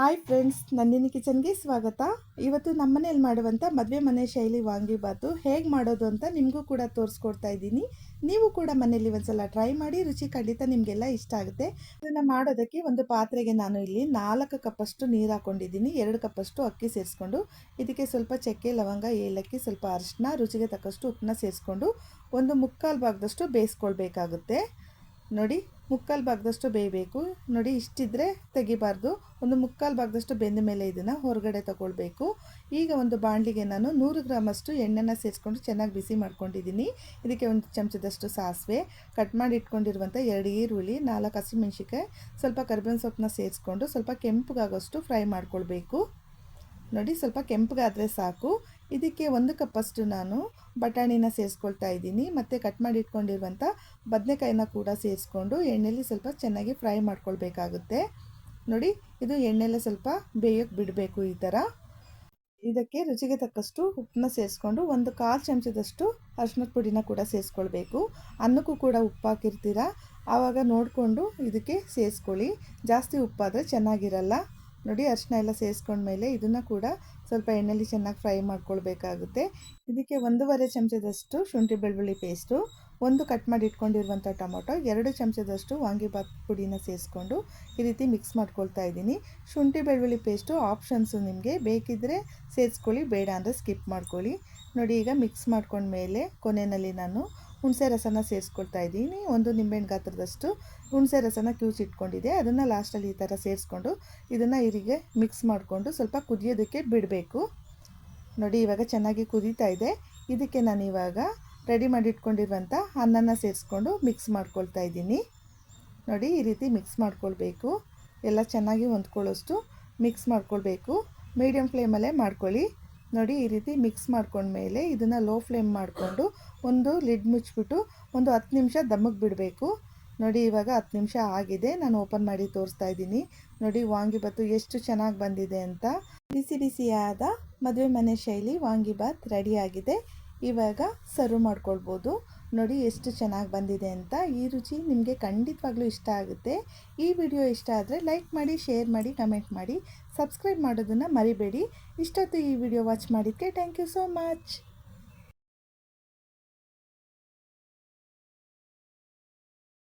Hi friends, Nandini ಕಿಚನ್ಗೆ ಸ್ವಾಗತ. ಇವತ್ತು ನಮ್ಮನೇಲಿ ಮಾಡುವಂಥ ಮದುವೆ ಮನೆ ಶೈಲಿ ವಾಂಗಿಬಾತು ಹೇಗೆ ಮಾಡೋದು ಅಂತ ನಿಮಗೂ ಕೂಡ ತೋರಿಸ್ಕೊಡ್ತಾ ಇದ್ದೀನಿ. ನೀವು ಕೂಡ ಮನೇಲಿ ಒಂದ್ಸಲ ಟ್ರೈ ಮಾಡಿ, ರುಚಿ ಖಂಡಿತ ನಿಮಗೆಲ್ಲ ಇಷ್ಟ ಆಗುತ್ತೆ. ಇದನ್ನು ಮಾಡೋದಕ್ಕೆ ಒಂದು ಪಾತ್ರೆಗೆ ನಾನು ಇಲ್ಲಿ 4 ಕಪ್ಪಷ್ಟು ನೀರು ಹಾಕ್ಕೊಂಡಿದ್ದೀನಿ. 2 ಕಪ್ಪಷ್ಟು ಅಕ್ಕಿ ಸೇರಿಸ್ಕೊಂಡು ಇದಕ್ಕೆ ಸ್ವಲ್ಪ ಚಕ್ಕೆ, ಲವಂಗ, ಏಲಕ್ಕಿ, ಸ್ವಲ್ಪ ಅರಿಶಿನ, ರುಚಿಗೆ ತಕ್ಕಷ್ಟು ಉಪ್ಪನ್ನ ಸೇರಿಸ್ಕೊಂಡು ಒಂದು ಮುಕ್ಕಾಲು ಭಾಗದಷ್ಟು ಬೇಯಿಸ್ಕೊಳ್ಬೇಕಾಗುತ್ತೆ. ನೋಡಿ, ಮುಕ್ಕಾಲು ಭಾಗದಷ್ಟು ಬೇಯಬೇಕು. ನೋಡಿ, ಇಷ್ಟಿದ್ರೆ ತೆಗಿಬಾರ್ದು. ಒಂದು ಮುಕ್ಕಾಲು ಭಾಗದಷ್ಟು ಬೆಂದ ಮೇಲೆ ಇದನ್ನು ಹೊರಗಡೆ ತಗೊಳ್ಬೇಕು. ಈಗ ಒಂದು ಬಾಣಲಿಗೆ ನಾನು 100 ಗ್ರಾಮಷ್ಟು ಎಣ್ಣೆನ ಸೇರಿಸ್ಕೊಂಡು ಚೆನ್ನಾಗಿ ಬಿಸಿ ಮಾಡ್ಕೊಂಡಿದ್ದೀನಿ. ಇದಕ್ಕೆ ಒಂದು ಚಮಚದಷ್ಟು ಸಾಸಿವೆ, ಕಟ್ ಮಾಡಿ ಇಟ್ಕೊಂಡಿರುವಂಥ 2 ಈರುಳ್ಳಿ, 4 ಹಸಿಮೆಣಸಿನ್ಕಾಯಿ, ಸ್ವಲ್ಪ ಕರಿಬೇವಿನ ಸೊಪ್ಪನ್ನ ಸೇರಿಸ್ಕೊಂಡು ಸ್ವಲ್ಪ ಕೆಂಪಗಾಗೋಷ್ಟು ಫ್ರೈ ಮಾಡ್ಕೊಳ್ಬೇಕು. ನೋಡಿ, ಸ್ವಲ್ಪ ಕೆಂಪಗಾದರೆ ಸಾಕು. ಇದಕ್ಕೆ 1 ಕಪ್ಪಷ್ಟು ನಾನು ಬಟಾಣಿನ ಸೇರಿಸ್ಕೊಳ್ತಾ ಇದ್ದೀನಿ. ಮತ್ತು ಕಟ್ ಮಾಡಿ ಇಟ್ಕೊಂಡಿರುವಂಥ ಬದನೆಕಾಯಿನ ಕೂಡ ಸೇರಿಸ್ಕೊಂಡು ಎಣ್ಣೆಯಲ್ಲಿ ಸ್ವಲ್ಪ ಚೆನ್ನಾಗಿ ಫ್ರೈ ಮಾಡ್ಕೊಳ್ಬೇಕಾಗುತ್ತೆ. ನೋಡಿ, ಇದು ಎಣ್ಣೆಲ್ಲ ಸ್ವಲ್ಪ ಬೇಯೋಕ್ಕೆ ಬಿಡಬೇಕು. ಈ ಥರ ಇದಕ್ಕೆ ರುಚಿಗೆ ತಕ್ಕಷ್ಟು ಉಪ್ಪನ್ನ ಸೇರಿಸ್ಕೊಂಡು ಒಂದು 1/4 ಚಮಚದಷ್ಟು ಅರಿಶಿನದ ಪುಡಿನ ಕೂಡ ಸೇರಿಸ್ಕೊಳ್ಬೇಕು. ಅನ್ನಕ್ಕೂ ಕೂಡ ಉಪ್ಪು ಹಾಕಿರ್ತೀರ, ಆವಾಗ ನೋಡಿಕೊಂಡು ಇದಕ್ಕೆ ಸೇರಿಸ್ಕೊಳ್ಳಿ. ಜಾಸ್ತಿ ಉಪ್ಪಾದರೆ ಚೆನ್ನಾಗಿರಲ್ಲ. ನೋಡಿ, ಅರಿಶಿನ ಎಲ್ಲ ಸೇರಿಸ್ಕೊಂಡ್ಮೇಲೆ ಇದನ್ನು ಕೂಡ ಸ್ವಲ್ಪ ಎಣ್ಣೆಯಲ್ಲಿ ಚೆನ್ನಾಗಿ ಫ್ರೈ ಮಾಡ್ಕೊಳ್ಬೇಕಾಗುತ್ತೆ. ಇದಕ್ಕೆ 1.5 ಚಮಚದಷ್ಟು ಶುಂಠಿ ಬೆಳ್ಳುಳ್ಳಿ ಪೇಸ್ಟು, 1 ಕಟ್ ಮಾಡಿ ಇಟ್ಕೊಂಡಿರುವಂಥ ಟೊಮೊಟೊ, 2 ಚಮಚದಷ್ಟು ವಾಂಗಿಬಾತ್ ಪುಡಿನ ಸೇರಿಸ್ಕೊಂಡು ಈ ರೀತಿ ಮಿಕ್ಸ್ ಮಾಡ್ಕೊಳ್ತಾ ಇದ್ದೀನಿ. ಶುಂಠಿ ಬೆಳ್ಳುಳ್ಳಿ ಪೇಸ್ಟು ಆಪ್ಷನ್ಸು, ನಿಮಗೆ ಬೇಕಿದ್ದರೆ ಸೇರಿಸ್ಕೊಳ್ಳಿ, ಬೇಡ ಅಂದರೆ ಸ್ಕಿಪ್ ಮಾಡ್ಕೊಳ್ಳಿ. ನೋಡಿ, ಈಗ ಮಿಕ್ಸ್ ಮಾಡ್ಕೊಂಡ್ಮೇಲೆ ಕೊನೆಯಲ್ಲಿ ನಾನು ಹುಣಸೆ ರಸನ ಸೇರಿಸ್ಕೊಳ್ತಾ ಇದ್ದೀನಿ. 1 ನಿಂಬೆಹಣ್ಣು ಗಾತ್ರದಷ್ಟು ಹುಣಸೆ ರಸನ ಕ್ಯೂಚಿಟ್ಕೊಂಡಿದ್ದೆ, ಅದನ್ನು ಲಾಸ್ಟಲ್ಲಿ ಈ ಥರ ಸೇರಿಸ್ಕೊಂಡು ಇದನ್ನು ಇರಿಗೆ ಮಿಕ್ಸ್ ಮಾಡಿಕೊಂಡು ಸ್ವಲ್ಪ ಕುದಿಯೋದಕ್ಕೆ ಬಿಡಬೇಕು. ನೋಡಿ, ಇವಾಗ ಚೆನ್ನಾಗಿ ಕುದೀತಾ ಇದೆ. ಇದಕ್ಕೆ ನಾನು ಇವಾಗ ರೆಡಿ ಮಾಡಿ ಇಟ್ಕೊಂಡಿರುವಂಥ ಅನ್ನನ ಸೇರಿಸ್ಕೊಂಡು ಮಿಕ್ಸ್ ಮಾಡ್ಕೊಳ್ತಾ ಇದ್ದೀನಿ. ನೋಡಿ, ಈ ರೀತಿ ಮಿಕ್ಸ್ ಮಾಡ್ಕೊಳ್ಬೇಕು. ಎಲ್ಲ ಚೆನ್ನಾಗಿ ಹೊಂದ್ಕೊಳ್ಳೋಷ್ಟು ಮಿಕ್ಸ್ ಮಾಡ್ಕೊಳ್ಬೇಕು. ಮೀಡಿಯಮ್ ಫ್ಲೇಮಲ್ಲೇ ಮಾಡ್ಕೊಳ್ಳಿ. ನೋಡಿ, ಈ ರೀತಿ ಮಿಕ್ಸ್ ಮಾಡ್ಕೊಂಡ್ಮೇಲೆ ಇದನ್ನು ಲೋ ಫ್ಲೇಮ್ ಮಾಡಿಕೊಂಡು ಒಂದು ಲಿಡ್ ಮುಚ್ಚಿಬಿಟ್ಟು ಒಂದು 10 ನಿಮಿಷ ದಮ್ಮಿಗೆ ಬಿಡಬೇಕು. ನೋಡಿ, ಇವಾಗ 10 ನಿಮಿಷ ಆಗಿದೆ. ನಾನು ಓಪನ್ ಮಾಡಿ ತೋರಿಸ್ತಾ ಇದ್ದೀನಿ. ನೋಡಿ, ವಾಂಗಿಬಾತು ಎಷ್ಟು ಚೆನ್ನಾಗಿ ಬಂದಿದೆ ಅಂತ. ಬಿಸಿ ಬಿಸಿಯಾದ ಮದುವೆ ಮನೆ ಶೈಲಿ ವಾಂಗಿಬಾತ್ ರೆಡಿಯಾಗಿದೆ. ಇವಾಗ ಸರ್ವ್ ಮಾಡ್ಕೊಳ್ಬೋದು. ನೋಡಿ, ಎಷ್ಟು ಚೆನ್ನಾಗಿ ಬಂದಿದೆ ಅಂತ. ಈ ರುಚಿ ನಿಮಗೆ ಖಂಡಿತವಾಗ್ಲೂ ಇಷ್ಟ ಆಗುತ್ತೆ. ಈ ವಿಡಿಯೋ ಇಷ್ಟ ಆದರೆ ಲೈಕ್ ಮಾಡಿ, ಶೇರ್ ಮಾಡಿ, ಕಮೆಂಟ್ ಮಾಡಿ, ಸಬ್ಸ್ಕ್ರೈಬ್ ಮಾಡೋದನ್ನು ಮರಿಬೇಡಿ. ಇಷ್ಟೊತ್ತು ಈ ವಿಡಿಯೋ ವಾಚ್ ಮಾಡಿದ್ದಕ್ಕೆ ಥ್ಯಾಂಕ್ ಯು ಸೋ ಮಚ್.